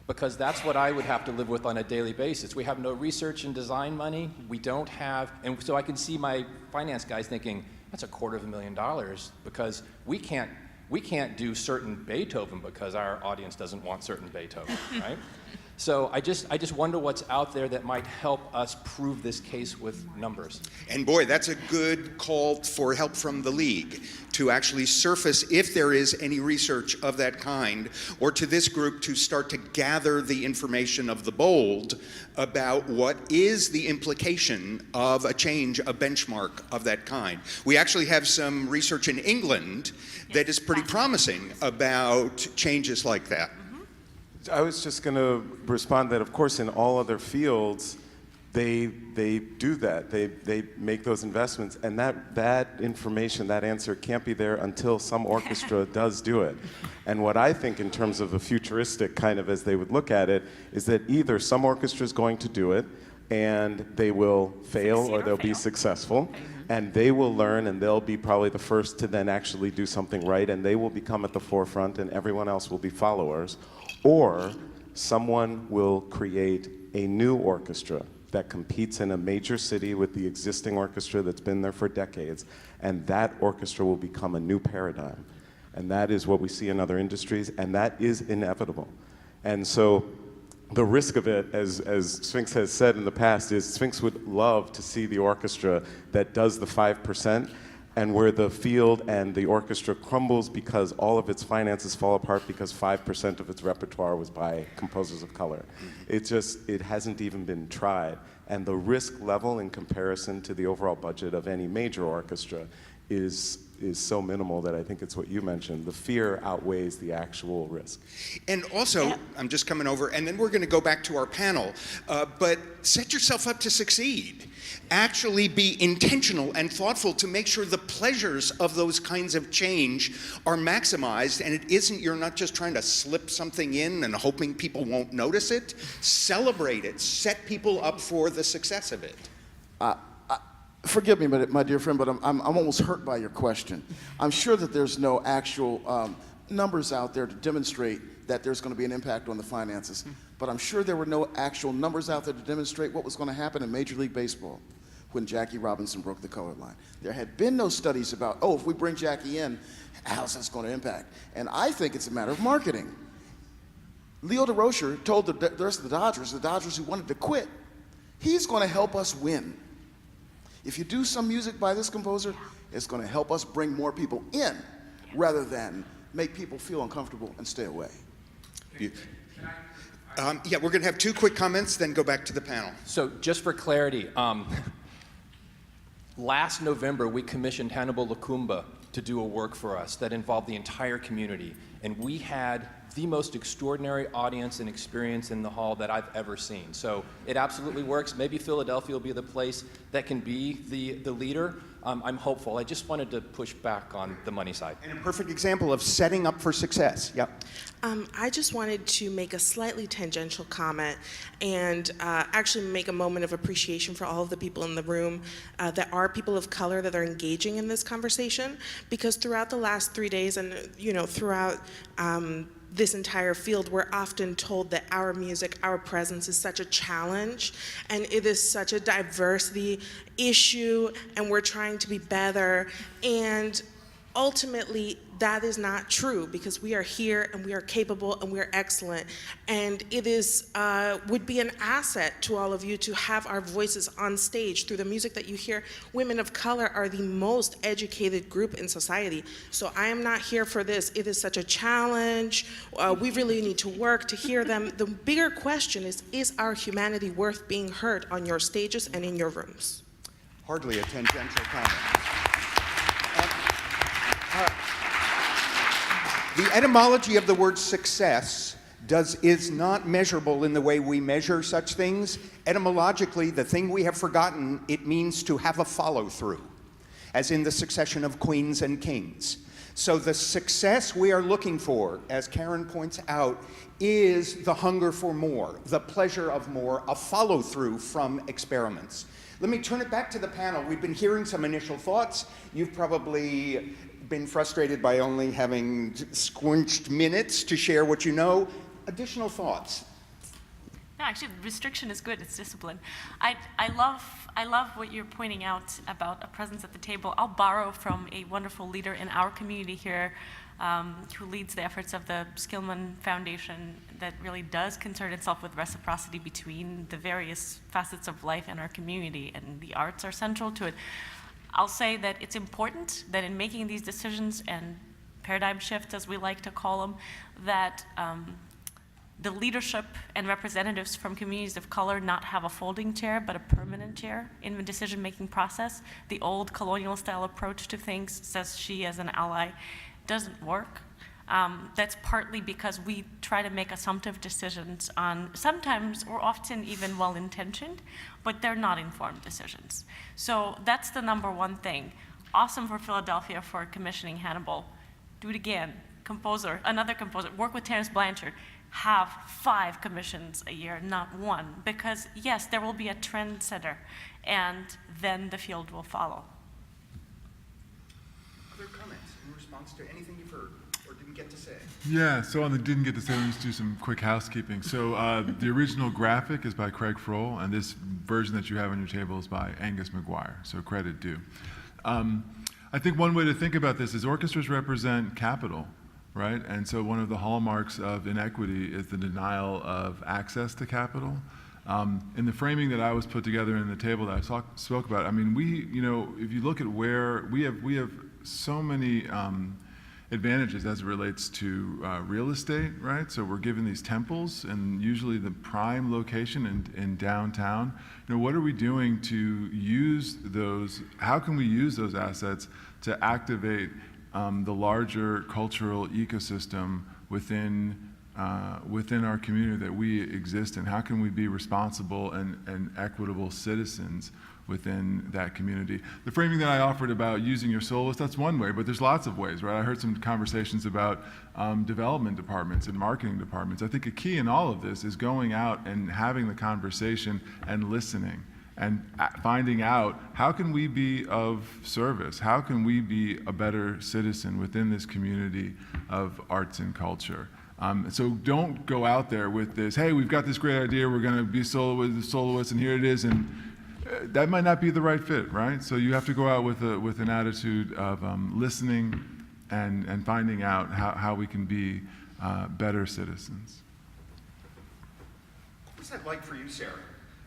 Because that's what I would have to live with on a daily basis. We have no research and design money. We don't have, and so I can see my finance guys thinking, that's $250,000 because we can't do certain Beethoven because our audience doesn't want certain Beethoven, right? So I just wonder what's out there that might help us prove this case with numbers. And boy, that's a good call for help from the League to actually surface if there is any research of that kind, or to this group to start to gather the information of the bold about what is the implication of a change, a benchmark of that kind. We actually have some research in England that is pretty promising about changes like that. I was just going to respond that, of course, in all other fields, they do that. They make those investments, and that information, that answer can't be there until some orchestra does do it. And what I think in terms of a futuristic kind of as they would look at it is that either some orchestra is going to do it and they will fail or they'll be successful, and they will learn and they'll be probably the first to then actually do something right, and they will become at the forefront and everyone else will be followers. Or someone will create a new orchestra that competes in a major city with the existing orchestra that's been there for decades, and that orchestra will become a new paradigm. And that is what we see in other industries, and that is inevitable. And so the risk of it, as Sphinx has said in the past, is Sphinx would love to see the orchestra that does the 5%, and where the field and the orchestra crumbles because all of its finances fall apart because 5% of its repertoire was by composers of color. It hasn't even been tried. And the risk level in comparison to the overall budget of any major orchestra is so minimal that I think it's what you mentioned. The fear outweighs the actual risk. And also, I'm just coming over, and then we're going to go back to our panel, but set yourself up to succeed. Actually be intentional and thoughtful to make sure the pleasures of those kinds of change are maximized, and it isn't, you're not just trying to slip something in and hoping people won't notice it. Celebrate it. Set people up for the success of it. Forgive me, my dear friend, but I'm almost hurt by your question. I'm sure that there's no actual numbers out there to demonstrate that there's going to be an impact on the finances. But I'm sure there were no actual numbers out there to demonstrate what was going to happen in Major League Baseball when Jackie Robinson broke the color line. There had been no studies about, oh, if we bring Jackie in, how's this going to impact? And I think it's a matter of marketing. Leo DeRocher told the rest of the Dodgers who wanted to quit, he's going to help us win. If you do some music by this composer, it's going to help us bring more people in rather than make people feel uncomfortable and stay away. Yeah, we're going to have two quick comments, then go back to the panel. So just for clarity, last November we commissioned Hannibal Lacumba to do a work for us that involved the entire community, and we had the most extraordinary audience and experience in the hall that I've ever seen. So it absolutely works. Maybe Philadelphia will be the place that can be the leader. I'm hopeful. I just wanted to push back on the money side. And a perfect example of setting up for success. Yep. I just wanted to make a slightly tangential comment and actually make a moment of appreciation for all of the people in the room that are people of color that are engaging in this conversation, because throughout the last 3 days and throughout this entire field, we're often told that our music, our presence is such a challenge, and it is such a diversity issue, and we're trying to be better. And ultimately, that is not true, because we are here and we are capable and we are excellent. And it is would be an asset to all of you to have our voices on stage through the music that you hear. Women of color are the most educated group in society. So I am not here for this. It is such a challenge. We really need to work to hear them. The bigger question is our humanity worth being heard on your stages and in your rooms? Hardly a tangential comment. The etymology of the word success is not measurable in the way we measure such things. Etymologically, the thing we have forgotten, it means to have a follow-through, as in the succession of queens and kings. So the success we are looking for, as Karen points out, is the hunger for more, the pleasure of more, a follow-through from experiments. Let me turn it back to the panel. We've been hearing some initial thoughts. You've probably been frustrated by only having squinched minutes to share what you know. Additional thoughts? No, actually, restriction is good. It's discipline. I love what you're pointing out about a presence at the table. I'll borrow from a wonderful leader in our community here who leads the efforts of the Skillman Foundation that really does concern itself with reciprocity between the various facets of life in our community, and the arts are central to it. I'll say that it's important that in making these decisions and paradigm shifts, as we like to call them, that the leadership and representatives from communities of color not have a folding chair, but a permanent chair in the decision-making process. The old colonial-style approach to things, says she as an ally, doesn't work. That's partly because we try to make assumptive decisions on, sometimes or often even well-intentioned, but they're not informed decisions. So that's the number one thing. Awesome for Philadelphia for commissioning Hannibal. Do it again. Composer, another composer, work with Terence Blanchard. Have 5 commissions a year, not 1, because yes, there will be a trend setter, and then the field will follow. Other comments in response to anything you've heard or didn't get to say? Yeah, so on the didn't get to say, let's do some quick housekeeping. So the original graphic is by Craig Frohl, and this version that you have on your table is by Angus McGuire, so credit due. I think one way to think about this is orchestras represent capital, right? And so one of the hallmarks of inequity is the denial of access to capital. In the framing that I was put together in the table that I spoke about, I mean, if you look at where we have so many advantages as it relates to real estate, right? So we're given these temples, and usually the prime location in downtown. What are we doing to use those? How can we use those assets to activate the larger cultural ecosystem within our community that we exist in? How can we be responsible and equitable citizens within that community? The framing that I offered about using your soloist, that's one way, but there's lots of ways, right? I heard some conversations about development departments and marketing departments. I think a key in all of this is going out and having the conversation and listening and finding out how can we be of service? How can we be a better citizen within this community of arts and culture? So don't go out there with this, hey, we've got this great idea, we're going to be soloists, and here it is, and that might not be the right fit, right? So you have to go out with an attitude of listening and finding out how we can be better citizens. What was that like for you, Sarah?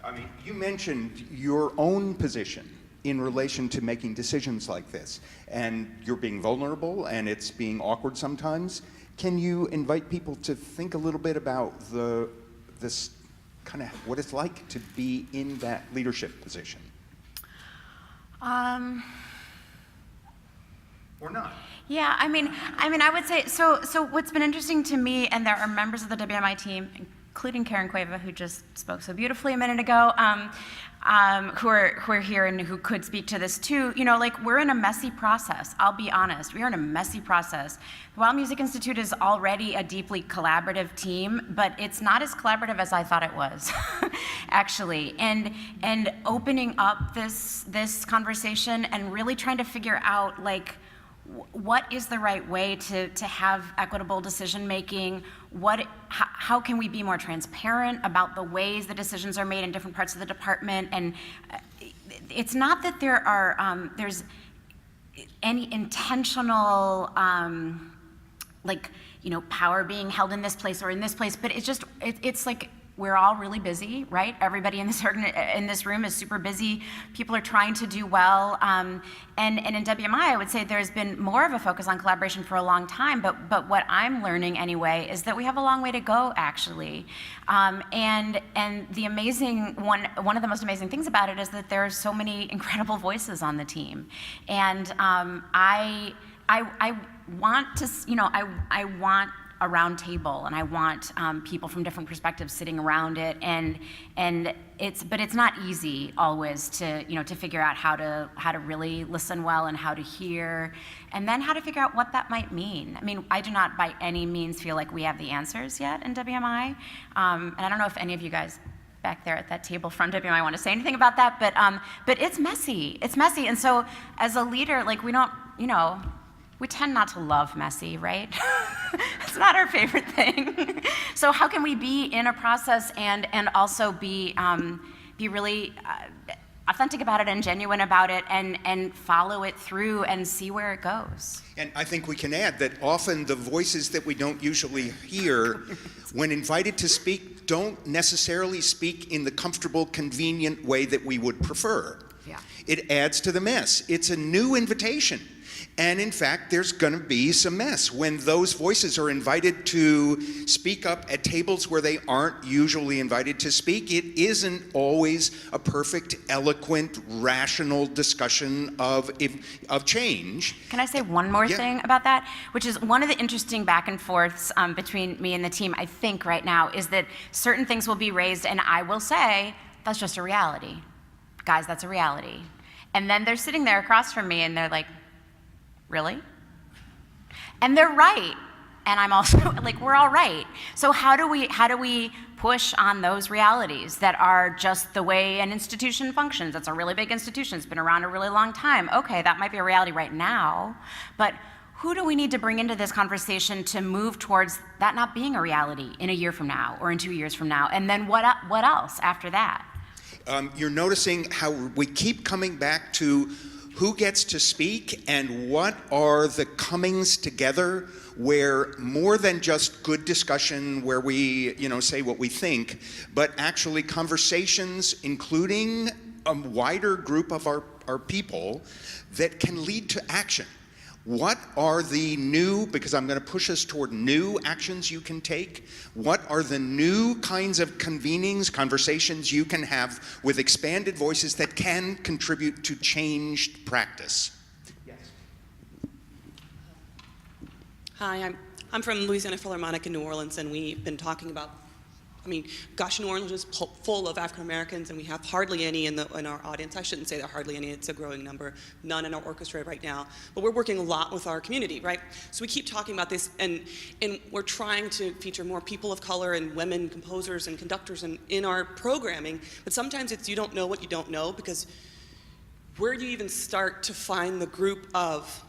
I mean, you mentioned your own position in relation to making decisions like this, and you're being vulnerable, and it's being awkward sometimes. Can you invite people to think a little bit about this kind of what it's like to be in that leadership position? Or not? Yeah, I mean, I would say, so what's been interesting to me, and there are members of the WMI team, including Karen Cueva, who just spoke so beautifully a minute ago, who are here and who could speak to this too. We're in a messy process. I'll be honest. We are in a messy process. The Weill Music Institute is already a deeply collaborative team, but it's not as collaborative as I thought it was, actually. And opening up this conversation and really trying to figure out, what is the right way to have equitable decision making? How can we be more transparent about the ways the decisions are made in different parts of the department? And it's not that there's any intentional, power being held in this place or in this place, but it's like we're all really busy, right? Everybody in this room is super busy. People are trying to do well, and in WMI, I would say there's been more of a focus on collaboration for a long time. But what I'm learning anyway is that we have a long way to go, actually. And the amazing one of the most amazing things about it is that there are so many incredible voices on the team, and I want to, I want a round table, and I want people from different perspectives sitting around it, but it's not easy always to figure out how to really listen well and how to hear, and then how to figure out what that might mean. I mean, I do not by any means feel like we have the answers yet in WMI, and I don't know if any of you guys back there at that table from WMI want to say anything about that, but it's messy. It's messy, and so as a leader, like we don't, we tend not to love messy, right? It's not our favorite thing. So how can we be in a process and also be really authentic about it and genuine about it and follow it through and see where it goes? And I think we can add that often the voices that we don't usually hear when invited to speak don't necessarily speak in the comfortable, convenient way that we would prefer. Yeah. It adds to the mess. It's a new invitation. And in fact, there's going to be some mess when those voices are invited to speak up at tables where they aren't usually invited to speak. It isn't always a perfect, eloquent, rational discussion of change. Can I say one more thing about that? Which is one of the interesting back and forths between me and the team, I think, right now, is that certain things will be raised, and I will say, that's just a reality. Guys, that's a reality. And then they're sitting there across from me, and they're like, really? And they're right. And I'm also like, we're all right. So how do we push on those realities that are just the way an institution functions? It's a really big institution. It's been around a really long time. Okay, that might be a reality right now, but who do we need to bring into this conversation to move towards that not being a reality in a year from now or in 2 years from now? And then what else after that? You're noticing how we keep coming back to who gets to speak and what are the comings together where more than just good discussion where we say what we think, but actually conversations including a wider group of our people that can lead to action. What are the new, because I'm going to push us toward new actions you can take, what are the new kinds of convenings, conversations you can have with expanded voices that can contribute to changed practice? Yes. Hi, I'm from Louisiana Philharmonic in New Orleans, and we've been talking about, New Orleans is full of African Americans, and we have hardly any in our audience. I shouldn't say that hardly any, it's a growing number, none in our orchestra right now. But we're working a lot with our community, right? So we keep talking about this, and we're trying to feature more people of color and women composers and conductors in our programming, but sometimes it's you don't know what you don't know, because where do you even start to find the group of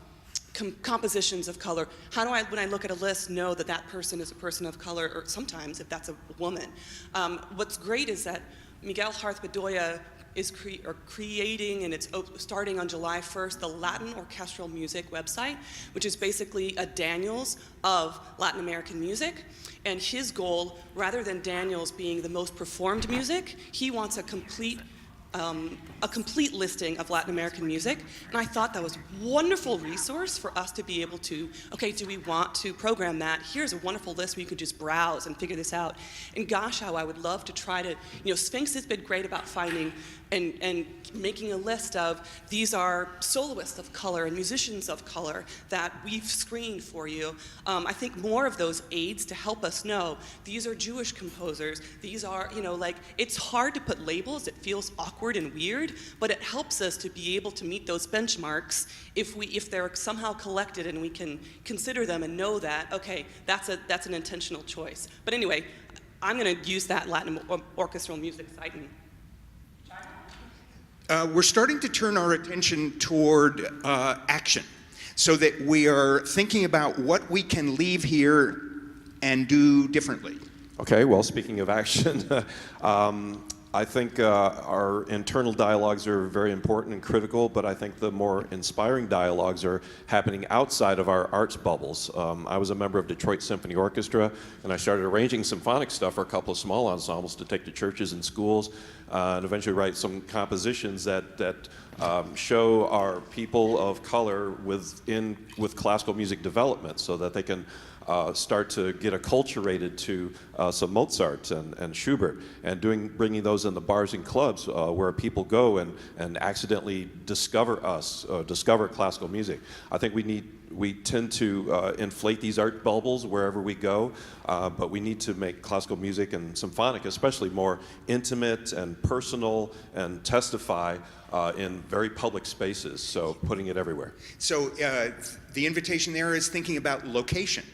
compositions of color? How do I, when I look at a list, know that that person is a person of color, or sometimes if that's a woman? What's great is that Miguel Harth Bedoya is creating, and it's starting on July 1st, the Latin Orchestral Music website, which is basically a Daniels of Latin American music. And his goal, rather than Daniels being the most performed music, he wants a complete listing of Latin American music, and I thought that was a wonderful resource for us to be able to, okay, do we want to program that? Here's a wonderful list where you could just browse and figure this out. And gosh, how I would love to try to, Sphinx has been great about finding and making a list of these are soloists of color and musicians of color that we've screened for you. I think more of those aids to help us know these are Jewish composers, these are, it's hard to put labels, it feels awkward and weird, but it helps us to be able to meet those benchmarks if they're somehow collected and we can consider them and know that, okay, that's an intentional choice. But anyway, I'm going to use that Latin orchestral music site. We're starting to turn our attention toward action so that we are thinking about what we can leave here and do differently. Okay, well, speaking of action, I think our internal dialogues are very important and critical, but I think the more inspiring dialogues are happening outside of our arts bubbles. I was a member of Detroit Symphony Orchestra, and I started arranging symphonic stuff for a couple of small ensembles to take to churches and schools, and eventually write some compositions that show our people of color with classical music development, so that they can start to get acculturated to some Mozart and Schubert, and bringing those in the bars and clubs where people go and accidentally discover classical music. I think we tend to inflate these art bubbles wherever we go, but we need to make classical music and symphonic especially more intimate and personal and testify in very public spaces, so putting it everywhere. So the invitation there is thinking about location,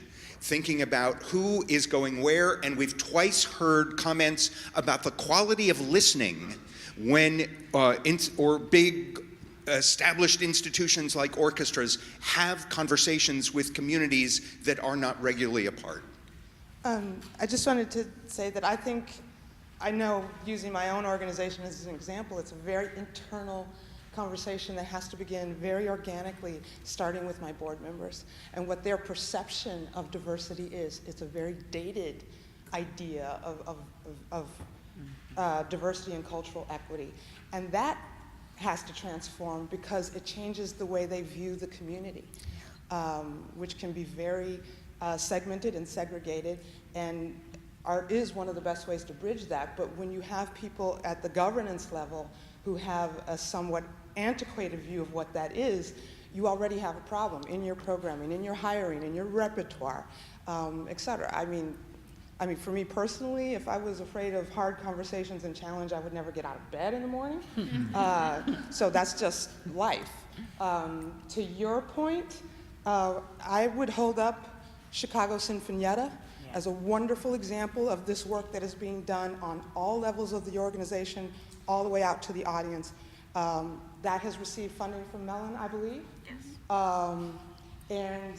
thinking about who is going where, and we've twice heard comments about the quality of listening when or big established institutions like orchestras have conversations with communities that are not regularly apart. I just wanted to say that I know, using my own organization as an example, it's a very internal conversation that has to begin very organically, starting with my board members and what their perception of diversity is. It's a very dated idea of diversity and cultural equity. And that has to transform because it changes the way they view the community, which can be very segmented and segregated. And art is one of the best ways to bridge that. But when you have people at the governance level who have a somewhat antiquated view of what that is, you already have a problem in your programming, in your hiring, in your repertoire, et cetera. I mean, for me personally, if I was afraid of hard conversations and challenge, I would never get out of bed in the morning. So that's just life. To your point, I would hold up Chicago Sinfonietta as a wonderful example of this work that is being done on all levels of the organization, all the way out to the audience. That has received funding from Mellon, I believe. Yes. And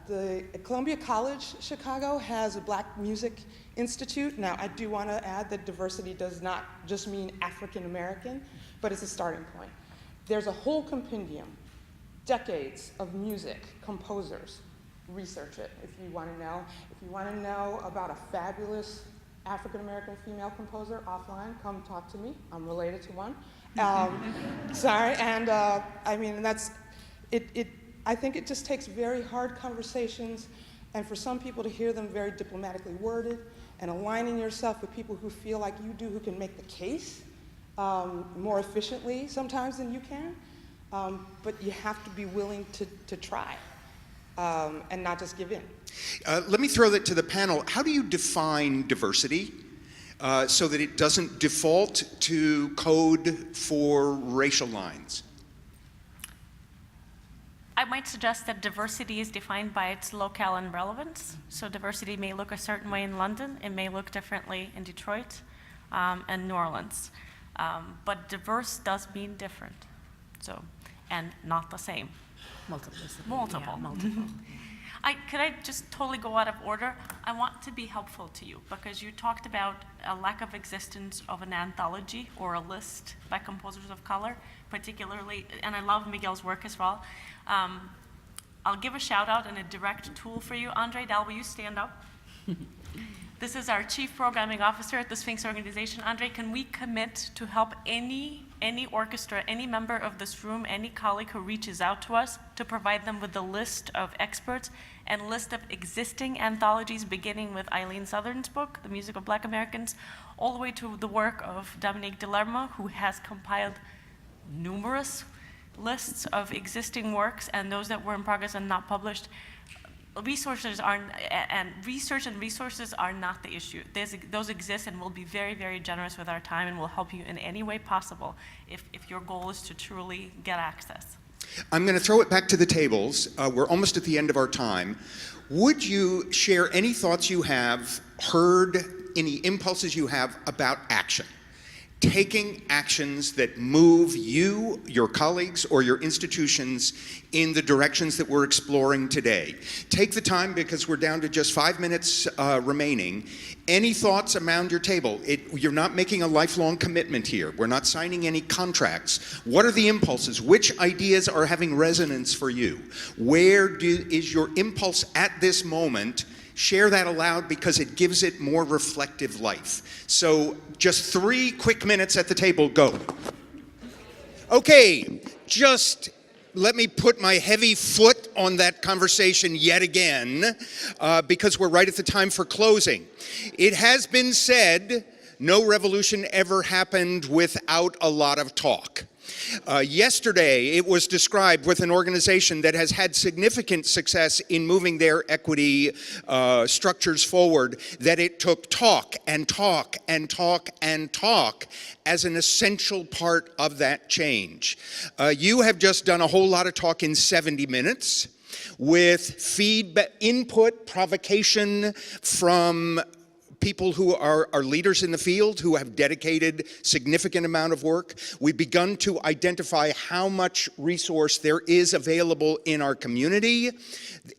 the Columbia College Chicago has a Black Music Institute. Now, I do want to add that diversity does not just mean African American, but it's a starting point. There's a whole compendium, decades of music, composers. Research it if you want to know. If you want to know about a fabulous African American female composer offline, come talk to me. I'm related to one. Sorry, and I mean, that's it. I think it just takes very hard conversations, and for some people to hear them very diplomatically worded, and aligning yourself with people who feel like you do, who can make the case more efficiently sometimes than you can. But you have to be willing to try. And not just give in. Let me throw that to the panel. How do you define diversity so that it doesn't default to code for racial lines? I might suggest that diversity is defined by its locale and relevance. So diversity may look a certain way in London, it may look differently in Detroit and New Orleans. But diverse does mean different, and not the same. Multiple. Yeah, multiple. Could I just totally go out of order? I want to be helpful to you because you talked about a lack of existence of an anthology or a list by composers of color, particularly, and I love Miguel's work as well. I'll give a shout out and a direct tool for you. Andre Dal, will you stand up? This is our Chief Programming Officer at the Sphinx Organization. Andre, can we commit to help any orchestra, any member of this room, any colleague who reaches out to us to provide them with a list of experts and list of existing anthologies, beginning with Eileen Southern's book, The Music of Black Americans, all the way to the work of Dominique Delerme, who has compiled numerous lists of existing works and those that were in progress and not published. Research and resources are not the issue. Those exist, and we'll be very, very generous with our time, and we'll help you in any way possible if your goal is to truly get access. I'm going to throw it back to the tables. We're almost at the end of our time. Would you share any thoughts you have heard, any impulses you have about action? taking actions that move you, your colleagues, or your institutions in the directions that we're exploring today. Take the time, because we're down to just 5 minutes remaining. Any thoughts around your table? You're not making a lifelong commitment here. We're not signing any contracts. What are the impulses? Which ideas are having resonance for you? Where is your impulse at this moment? Share that aloud, because it gives it more reflective life. So just 3 quick minutes at the table, go. Okay, just let me put my heavy foot on that conversation yet again, because we're right at the time for closing. It has been said, no revolution ever happened without a lot of talk. Yesterday, it was described with an organization that has had significant success in moving their equity structures forward, that it took talk and talk and talk and talk as an essential part of that change. You have just done a whole lot of talk in 70 minutes with feedback, input, provocation from people who are leaders in the field, who have dedicated significant amount of work. We've begun to identify how much resource there is available in our community.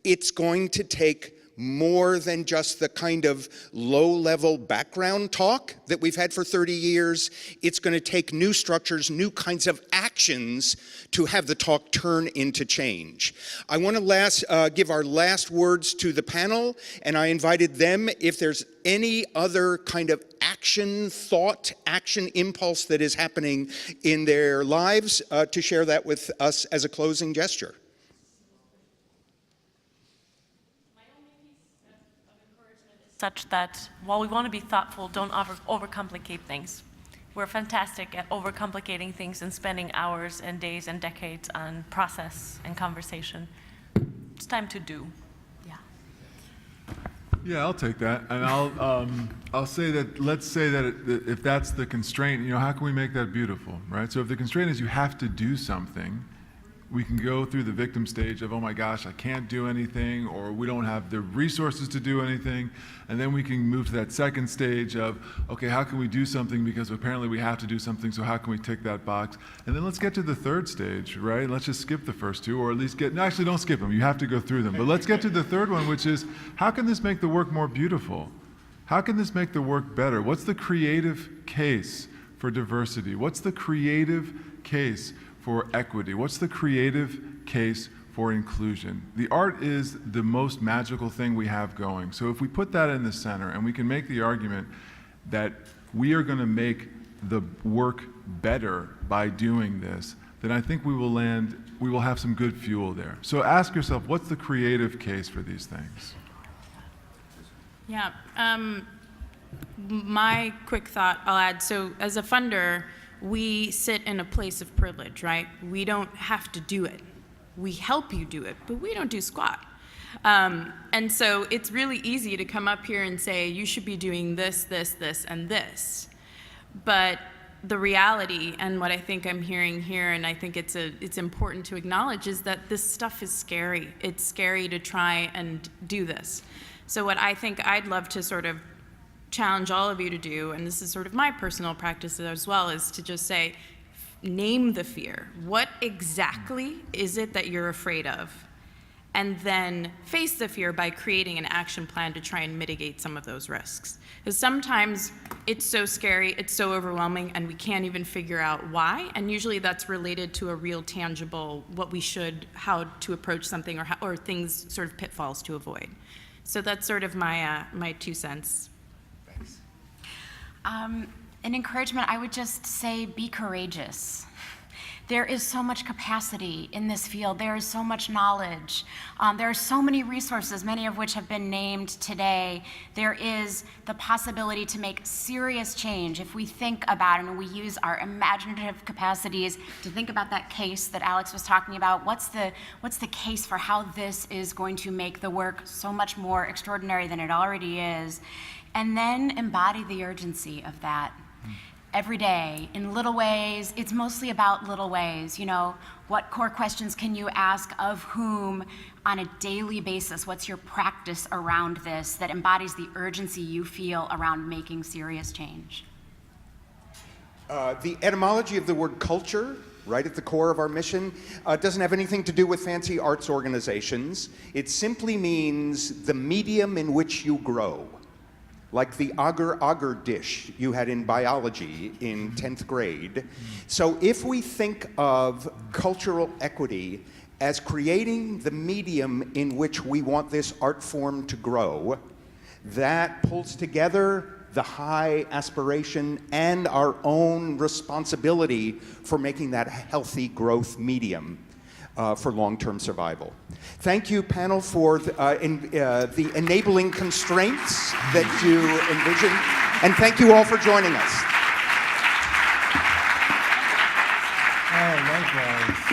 It's going to take more than just the kind of low-level background talk that we've had for 30 years. It's going to take new structures, new kinds of actions to have the talk turn into change. I want to give our last words to the panel, and I invited them, if there's any other kind of action, thought, action impulse that is happening in their lives, to share that with us as a closing gesture. Such that while we want to be thoughtful, don't overcomplicate things. We're fantastic at overcomplicating things and spending hours and days and decades on process and conversation. It's time to do. Yeah, I'll take that, and I'll say that. Let's say that if that's the constraint, how can we make that beautiful, right? So if the constraint is you have to do something, we can go through the victim stage of, oh my gosh, I can't do anything, or we don't have the resources to do anything, and then we can move to that second stage of, okay, how can we do something because apparently we have to do something, so how can we tick that box? And then let's get to the third stage, right? Let's just skip the first two, or at least no, actually don't skip them, you have to go through them, but let's get to the third one, which is, how can this make the work more beautiful? How can this make the work better? What's the creative case for diversity? What's the creative case for equity? What's the creative case for inclusion? The art is the most magical thing we have going. So if we put that in the center and we can make the argument that we are going to make the work better by doing this, then I think we will have some good fuel there. So ask yourself, what's the creative case for these things? Yeah, my quick thought I'll add, so as a funder, we sit in a place of privilege, right? We don't have to do it. We help you do it, but we don't do squat. And so it's really easy to come up here and say, you should be doing this, this, this, and this. But the reality, and what I think I'm hearing here, and I think it's important to acknowledge, is that this stuff is scary. It's scary to try and do this. So what I think I'd love to sort of challenge all of you to do, and this is sort of my personal practice as well, is to just say, name the fear. What exactly is it that you're afraid of? And then face the fear by creating an action plan to try and mitigate some of those risks. Because sometimes it's so scary, it's so overwhelming, and we can't even figure out why, and usually that's related to a real tangible, how to approach something, or things, sort of pitfalls to avoid. So that's sort of my 2 cents. An encouragement, I would just say, be courageous. There is so much capacity in this field. There is so much knowledge. There are so many resources, many of which have been named today. There is the possibility to make serious change if we think about it and we use our imaginative capacities to think about that case that Alex was talking about. What's the case for how this is going to make the work so much more extraordinary than it already is? And then embody the urgency of that. Every day, in little ways. It's mostly about little ways. What core questions can you ask of whom on a daily basis? What's your practice around this that embodies the urgency you feel around making serious change? The etymology of the word culture, right at the core of our mission, doesn't have anything to do with fancy arts organizations. It simply means the medium in which you grow, like the agar-agar dish you had in biology in 10th grade. So if we think of cultural equity as creating the medium in which we want this art form to grow, that pulls together the high aspiration and our own responsibility for making that healthy growth medium for long-term survival. Thank you, panel, for the enabling constraints that you envision, and thank you all for joining us. Oh, likewise.